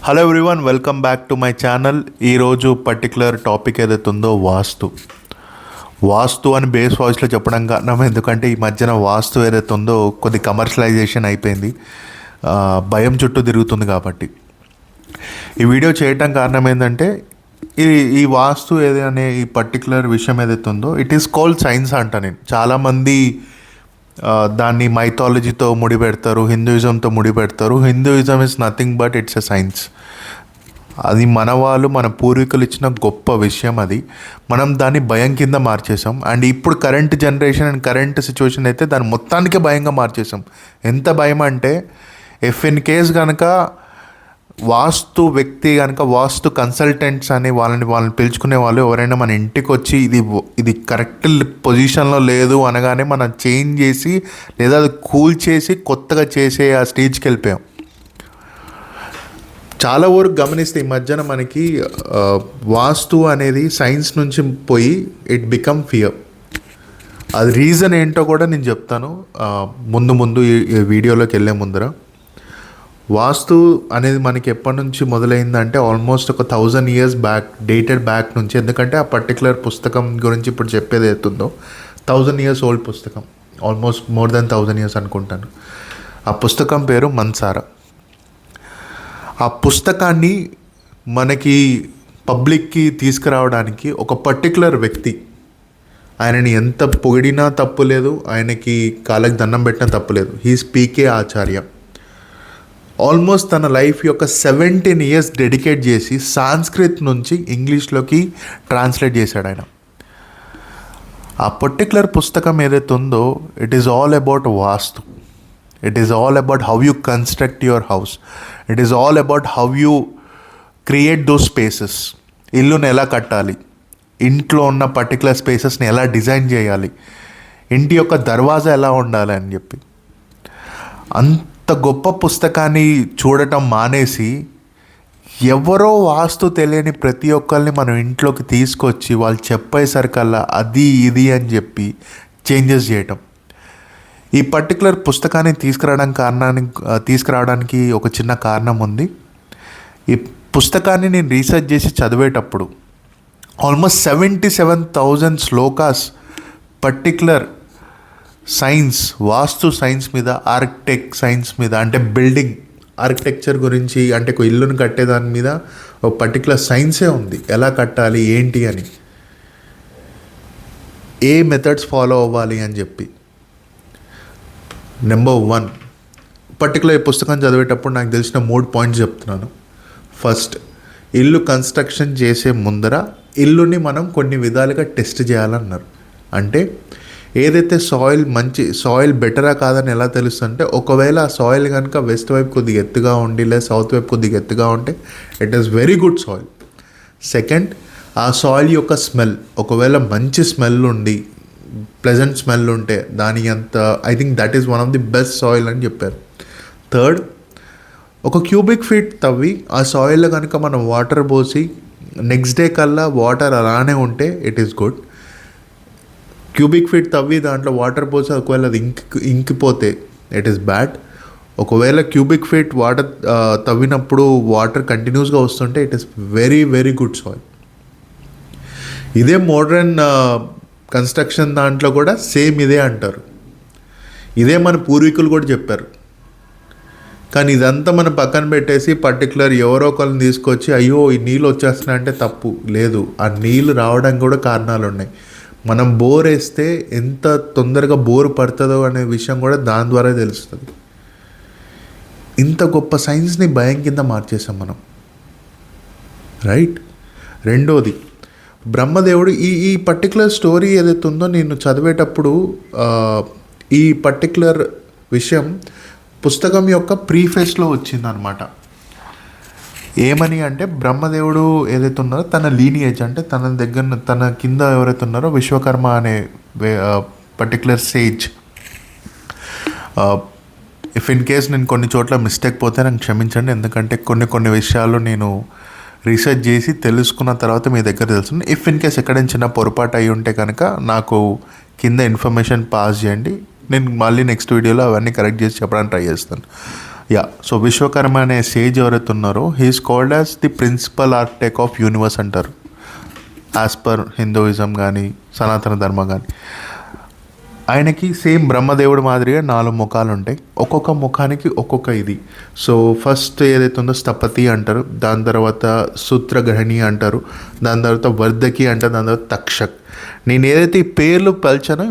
Hello everyone, welcome back to my channel. ఈరోజు particular topic ఏదైతే ఉందో వాస్తు అని బేస్ వాయిస్లో చెప్పడం కారణం ఎందుకంటే ఈ మధ్యన వాస్తు ఏదైతే ఉందో కొద్ది కమర్షియలైజేషన్ అయిపోయింది, భయం చుట్టూ తిరుగుతుంది. కాబట్టి ఈ వీడియో చేయటం కారణం ఏంటంటే ఈ వాస్తు ఏదైనా ఈ పర్టికులర్ విషయం ఏదైతే ఉందో ఇట్ ఈస్ కాల్డ్ సైన్స్ అంట. నేను చాలామంది దాన్ని మైథాలజీతో ముడిపెడతారు, హిందూయిజంతో ముడిపెడతారు. Hinduism is nothing but it's a science. అది మన వాళ్ళు, మన పూర్వీకులు ఇచ్చిన గొప్ప విషయం. అది మనం దాన్ని భయం కింద మార్చేసాం. అండ్ ఇప్పుడు current generation and current situation అయితే దాన్ని మొత్తానికి భయంగా మార్చేసాం. ఎంత భయం అంటే ఇఫ్ ఇన్ కేస్ కనుక వాస్తు వ్యక్తి కనుక వాస్తు కన్సల్టెంట్స్ అని వాళ్ళని పిలుచుకునే వాళ్ళు ఎవరైనా మన ఇంటికి వచ్చి ఇది కరెక్ట్ పొజిషన్లో లేదు అనగానే మనం చేంజ్ చేసి లేదా అది కూల్ చేసి కొత్తగా చేసే ఆ స్టేజ్కి వెళ్ళిపోయాం. చాలా వరకు గమనిస్తే ఈ మధ్యన మనకి వాస్తు అనేది సైన్స్ నుంచి పోయి ఇట్ బికమ్ ఫియర్. అది రీజన్ ఏంటో కూడా నేను చెప్తాను ముందు ఈ వీడియోలోకి వెళ్ళే ముందర. వాస్తు అనేది మనకి ఎప్పటి నుంచి మొదలైందంటే ఆల్మోస్ట్ ఒక 1000 years బ్యాక్, డేటెడ్ బ్యాక్ నుంచి. ఎందుకంటే ఆ పర్టికులర్ పుస్తకం గురించి ఇప్పుడు చెప్పేది అవుతుందో 1000 years ఓల్డ్ పుస్తకం, ఆల్మోస్ట్ మోర్ దెన్ 1000 years అనుకుంటాను. ఆ పుస్తకం పేరు మన్సారా. ఆ పుస్తకాన్ని మనకి పబ్లిక్కి తీసుకురావడానికి ఒక పర్టికులర్ వ్యక్తి, ఆయనని ఎంత పొగిడినా తప్పు లేదు, ఆయనకి కాళ్ళకి దండం పెట్టినా తప్పు లేదు. హీస్ పీకే ఆచార్య. ఆల్మోస్ట్ తన లైఫ్ యొక్క 17 years డెడికేట్ చేసి సాంస్క్రిత్ నుంచి ఇంగ్లీష్లోకి ట్రాన్స్లేట్ చేశాడు ఆయన. ఆ పర్టికులర్ పుస్తకం ఏదైతే ఉందో it is all about vastu. It is all about how you construct your house. It is all about how you create those spaces. ఇల్లుని ఎలా కట్టాలి, ఇంట్లో ఉన్న పర్టికులర్ స్పేసెస్ని ఎలా డిజైన్ చేయాలి, ఇంటి యొక్క దర్వాజా ఎలా ఉండాలి అని చెప్పి. అంత గొప్ప పుస్తకాన్ని చూడటం మానేసి ఎవరో వాస్తు తెలియని ప్రతి ఒక్కరిని మనం ఇంట్లోకి తీసుకొచ్చి వాళ్ళు చెప్పేసరికల్లా అది ఇది అని చెప్పి చేంజెస్ చేయటం. ఈ పర్టికులర్ పుస్తకాన్ని తీసుకురావడానికి ఒక చిన్న కారణం ఉంది. ఈ పుస్తకాన్ని నేను రీసెర్చ్ చేసి చదివేటప్పుడు ఆల్మోస్ట్ 77,000 శ్లోకాస్ పర్టికులర్ సైన్స్, వాస్తు సైన్స్ మీద, ఆర్కిటెక్ట్ సైన్స్ మీద, అంటే బిల్డింగ్ ఆర్కిటెక్చర్ గురించి, అంటే ఒక ఇల్లును కట్టేదాని మీద ఒక పర్టికులర్ సైన్సే ఉంది. ఎలా కట్టాలి ఏంటి అని, ఏ మెథడ్స్ ఫాలో అవ్వాలి అని చెప్పి. నెంబర్ 1 పర్టికులర్ ఈ పుస్తకం చదివేటప్పుడు నాకు తెలిసిన 3 points చెప్తున్నాను. ఫస్ట్, ఇల్లు కన్స్ట్రక్షన్ చేసే ముందర ఇల్లుని మనం కొన్ని విధాలుగా టెస్ట్ చేయాలన్నారు. అంటే ఏదైతే మంచి సాయిల్ బెటరా కాదని ఎలా తెలుస్తుందంటే, ఒకవేళ ఆ సాయిల్ కనుక వెస్ట్ వైపు కొద్దిగా ఎత్తుగా ఉండి లేదా సౌత్ వైపు కొద్దిగా ఎత్తుగా ఉంటే it is very good soil. Second, ఆ సాయిల్ యొక్క స్మెల్, ఒకవేళ మంచి స్మెల్ ఉండి ప్లెజెంట్ స్మెల్ ఉంటే దాని అంత I think that is one of the best soil అని చెప్పారు. థర్డ్, ఒక క్యూబిక్ ఫీట్ తవ్వి ఆ సాయిల్లో కనుక మనం వాటర్ పోసి నెక్స్ట్ డే కల్లా వాటర్ అలానే ఉంటే it is good. Cubic feet తవ్వి దాంట్లో వాటర్ పోసి ఒకవేళ అది ఇంకిపోతే ఇట్ ఈస్ బ్యాడ్. ఒకవేళ క్యూబిక్ ఫీట్ వాటర్ తవ్వినప్పుడు వాటర్ కంటిన్యూస్గా వస్తుంటే it is very very good soil. ఇదే మోడ్రన్ కన్స్ట్రక్షన్ దాంట్లో కూడా సేమ్ ఇదే అంటారు. ఇదే మన పూర్వీకులు కూడా చెప్పారు. కానీ ఇదంతా మనం పక్కన పెట్టేసి పర్టికులర్ ఎవరో ఒకరిని తీసుకొచ్చి అయ్యో ఈ నీళ్ళు వచ్చేస్తున్నాయి అంటే తప్పు లేదు. ఆ నీళ్ళు రావడానికి కూడా కారణాలు ఉన్నాయి. మనం బోర్ వేస్తే ఎంత తొందరగా బోర్ పడుతుందో అనే విషయం కూడా దాని ద్వారా తెలుస్తుంది. ఇంత గొప్ప సైన్స్ని భయం కింద మార్చేసాం మనం, రైట్? రెండోది, బ్రహ్మదేవుడు ఈ పర్టికులర్ స్టోరీ ఏదైతే ఉందో నేను చదివేటప్పుడు ఈ పర్టికులర్ విషయం పుస్తకం యొక్క ప్రీఫేస్లో వచ్చిందనమాట. ఏమని అంటే, బ్రహ్మదేవుడు ఏదైతే ఉన్నారో తన లీనియేజ్, అంటే తన కింద ఎవరైతే ఉన్నారో విశ్వకర్మ అనే particular sage. If in case నేను కొన్ని చోట్ల మిస్టేక్ పోతే నాకు క్షమించండి, ఎందుకంటే కొన్ని విషయాలు నేను రీసెర్చ్ చేసి తెలుసుకున్న తర్వాత మీ దగ్గర తెలుస్తుంది. ఇఫ్ ఇన్ కేస్ ఎక్కడైనా చిన్న పొరపాటు అయి ఉంటే కనుక నాకు కింద ఇన్ఫర్మేషన్ పాస్ చేయండి. నేను మళ్ళీ నెక్స్ట్ వీడియోలో అవన్నీ కరెక్ట్ చేసి చెప్పడానికి ట్రై చేస్తాను. సో విశ్వకర్మ అనే సేజ్ ఎవరైతే ఉన్నారో he's called as the principal architect of universe అంటారు, యాజ్ పర్ హిందూయిజం కానీ సనాతన ధర్మం కానీ. ఆయనకి సేమ్ బ్రహ్మదేవుడు మాదిరిగా 4 ముఖాలు ఉంటాయి, ఒక్కొక్క ముఖానికి ఒక్కొక్క ఇది. సో ఫస్ట్ ఏదైతే ఉందో స్థపతి అంటారు, దాని తర్వాత సూత్రగ్రహణి అంటారు, దాని తర్వాత వర్ధకి అంటారు, దాని తర్వాత తక్షక్. నేను ఏదైతే ఈ పేర్లు పిలిచానో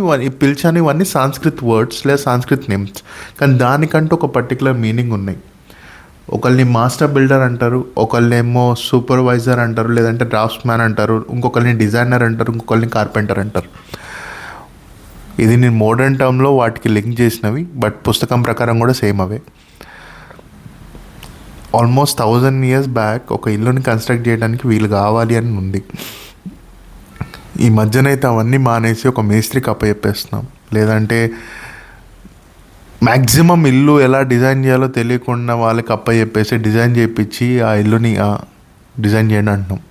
ఇవన్నీ సాంస్క్రిత్ వర్డ్స్ లేదా సాంస్క్రిత్ నేమ్స్, కానీ దానికంటూ ఒక పర్టికులర్ మీనింగ్ ఉన్నాయి. ఒకళ్ళని మాస్టర్ బిల్డర్ అంటారు, ఒకళ్ళేమో సూపర్వైజర్ అంటారు, లేదంటే డ్రాఫ్ట్స్ మ్యాన్ అంటారు, ఇంకొకరిని డిజైనర్ అంటారు, ఇంకొకరిని కార్పెంటర్ అంటారు. ఇది నేను మోడర్న్ టర్మ్లో వాటికి లింక్ చేసినవి, బట్ పుస్తకం ప్రకారం కూడా సేమ్ అవే. ఆల్మోస్ట్ 1000 years బ్యాక్ ఒక ఇల్లుని కన్స్ట్రక్ట్ చేయడానికి వీలు కావాలి అని ఉంది. ఈ మధ్యనైతే అవన్నీ మానేసి ఒక మేస్త్రికి అప్పచెప్పేస్తున్నాం, లేదంటే మ్యాక్సిమం ఇల్లు ఎలా డిజైన్ చేయాలో తెలియకుండా వాళ్ళకి అప్పచెప్పేసి డిజైన్ చేయించి ఆ ఇల్లుని డిజైన్ చేయండి అంటున్నాం.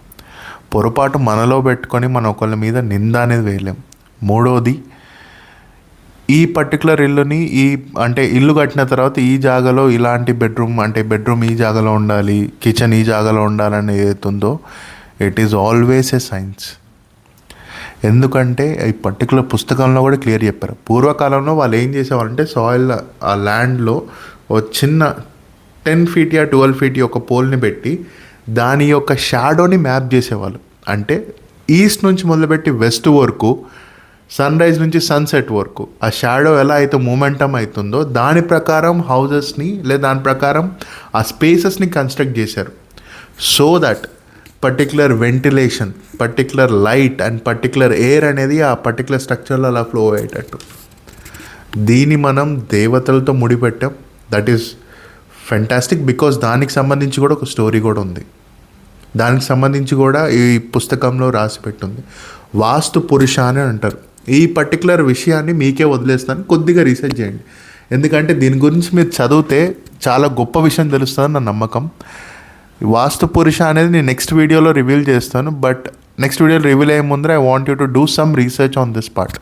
పొరపాటు మనలో పెట్టుకొని మనం ఒకళ్ళ మీద నింద అనేది వేయలేం. మూడోది, ఈ పర్టికులర్ ఇల్లుని అంటే ఇల్లు కట్టిన తర్వాత ఈ జాగాలో ఇలాంటి బెడ్రూమ్ ఈ జాగాలో ఉండాలి, కిచెన్ ఈ జాగాలో ఉండాలని ఏదైతే ఉందో it is always a science. ఎందుకంటే ఈ పర్టికులర్ పుస్తకంలో కూడా క్లియర్ చెప్పారు. పూర్వకాలంలో వాళ్ళు ఏం చేసేవాళ్ళంటే సాయిల్ ఆ ల్యాండ్లో ఒక చిన్న 10 feet 12 feet ఒక పోల్ని పెట్టి దాని యొక్క షాడోని మ్యాప్ చేసేవాళ్ళు. అంటే ఈస్ట్ నుంచి మొదలుపెట్టి వెస్ట్ వరకు, సన్ రైజ్ నుంచి సన్సెట్ వరకు ఆ షాడో ఎలా అయితే మూమెంటమ్ అవుతుందో దాని ప్రకారం హౌజెస్ని లేదా దాని ప్రకారం ఆ స్పేసెస్ని కన్స్ట్రక్ట్ చేశారు. So that particular ventilation, particular light and particular air అనేది ఆ పర్టికులర్ స్ట్రక్చర్లో అలా ఫ్లో అయ్యేటట్టు. దీన్ని మనం దేవతలతో ముడిపెట్టాం. దట్ ఈస్ ఫెంటాస్టిక్, బికాస్ దానికి సంబంధించి కూడా ఒక స్టోరీ కూడా ఉంది. దానికి సంబంధించి కూడా ఈ పుస్తకంలో రాసి పెట్టుంది. వాస్తు పురుష అని అంటారు. ఈ పర్టికులర్ విషయాన్ని మీకే వదిలేస్తాను, కొద్దిగా రీసెర్చ్ చేయండి. ఎందుకంటే దీని గురించి మీరు చదివితే చాలా గొప్ప విషయం తెలుస్తుందని నా నమ్మకం. వాస్తు పురుష అనేది నేను నెక్స్ట్ వీడియోలో రివీల్ చేస్తాను, బట్ నెక్స్ట్ వీడియోలో రివీల్ అయ్యే ముందర I want you to do some research on this part.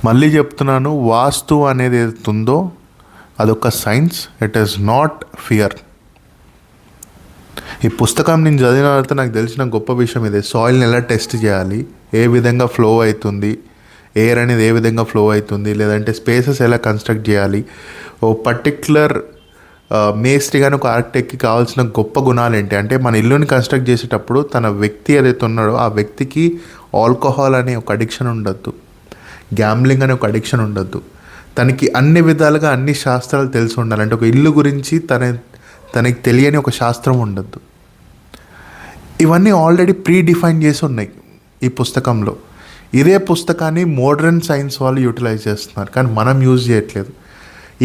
మళ్ళీ చెప్తున్నాను, వాస్తు అనేది ఏదైతుందో అదొక science, it is not fear. ఈ పుస్తకం నేను చదివిన తర్వాత నాకు తెలిసిన గొప్ప విషయం ఇదే. సాయిల్ని ఎలా టెస్ట్ చేయాలి, ఏ విధంగా ఫ్లో అవుతుంది, ఎయిర్ అనేది ఏ విధంగా ఫ్లో అవుతుంది, లేదంటే స్పేసెస్ ఎలా కన్స్ట్రక్ట్ చేయాలి, ఓ పర్టిక్యులర్ మేస్త్రి కానీ ఒక ఆర్కిటెక్ట్కి కావాల్సిన గొప్ప గుణాలు ఏంటి అంటే, మన ఇల్లుని కన్స్ట్రక్ట్ చేసేటప్పుడు తన వ్యక్తి ఏదైతే ఉన్నాడో ఆ వ్యక్తికి ఆల్కహాల్ అనే ఒక అడిక్షన్ ఉండద్దు, గ్యాంబ్లింగ్ అనే ఒక అడిక్షన్ ఉండద్దు, తనకి అన్ని విధాలుగా అన్ని శాస్త్రాలు తెలిసి ఉండాలి. అంటే ఒక ఇల్లు గురించి తనకి తెలియని ఒక శాస్త్రం ఉండద్దు. ఇవన్నీ ఆల్రెడీ ప్రీ డిఫైన్ చేసి ఉన్నాయి ఈ పుస్తకంలో. ఇదే పుస్తకాన్ని మోడర్న్ సైన్స్ వాళ్ళు యూటిలైజ్ చేస్తున్నారు, కానీ మనం యూజ్ చేయట్లేదు.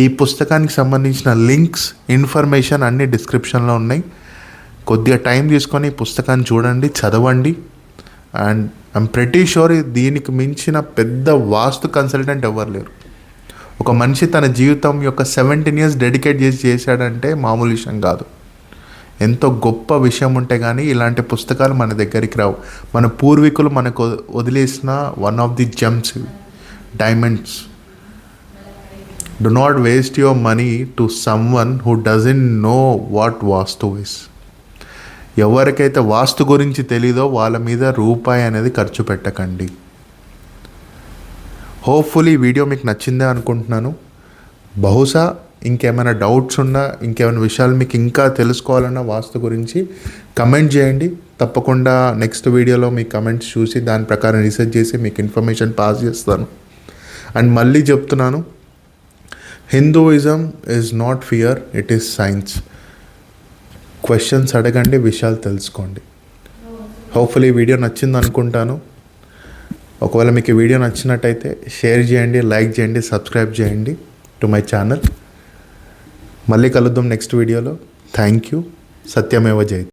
ఈ పుస్తకానికి సంబంధించిన లింక్స్, ఇన్ఫర్మేషన్ అన్నీ డిస్క్రిప్షన్లో ఉన్నాయి. కొద్దిగా టైం తీసుకొని ఈ పుస్తకాన్ని చూడండి, చదవండి. అండ్ ఐఎమ్ ప్రెటీ షూర్ దీనికి మించిన పెద్ద వాస్తు కన్సల్టెంట్ ఎవరు లేరు. ఒక మనిషి తన జీవితం యొక్క 17 years డెడికేట్ చేశాడంటే మామూలు విషయం కాదు. ఎంతో గొప్ప విషయం ఉంటే కానీ ఇలాంటి పుస్తకాలు మన దగ్గరికి రావు. మన పూర్వీకులు మనకు వదిలేసిన one of the gems, diamonds. Do not waste your money to someone who doesn't know what vastu is. ఎవరికైతే వాస్తు గురించి తెలీదో వాళ్ళ మీద రూపాయి అనేది ఖర్చు పెట్టకండి. హోప్ఫుల్లీ ఈ వీడియో మీకు నచ్చిందే అనుకుంటున్నాను. బహుశా ఇంకేమైనా డౌట్స్ ఉన్నా, ఇంకేమైనా విషయాలు మీకు ఇంకా తెలుసుకోవాలన్న వాస్తు గురించి కమెంట్ చేయండి. తప్పకుండా నెక్స్ట్ వీడియోలో మీ కమెంట్స్ చూసి దాని ప్రకారం రీసెర్చ్ చేసి మీకు ఇన్ఫర్మేషన్ పాస్ చేస్తాను. అండ్ మళ్ళీ చెప్తున్నాను, Hinduism is not fear, it is science. Questions అడగండి, విషయాలు తెలుసుకోండి. హోప్ఫుల్లీ ఈ వీడియో నచ్చింది అనుకుంటాను. ఒకవేళ మీకు ఈ వీడియో నచ్చినట్టయితే షేర్ చేయండి, లైక్ చేయండి, సబ్స్క్రైబ్ చేయండి టు మై ఛానల్. మళ్ళీ కలుద్దాం నెక్స్ట్ వీడియోలో. Thank you. సత్యమేవ జయతే.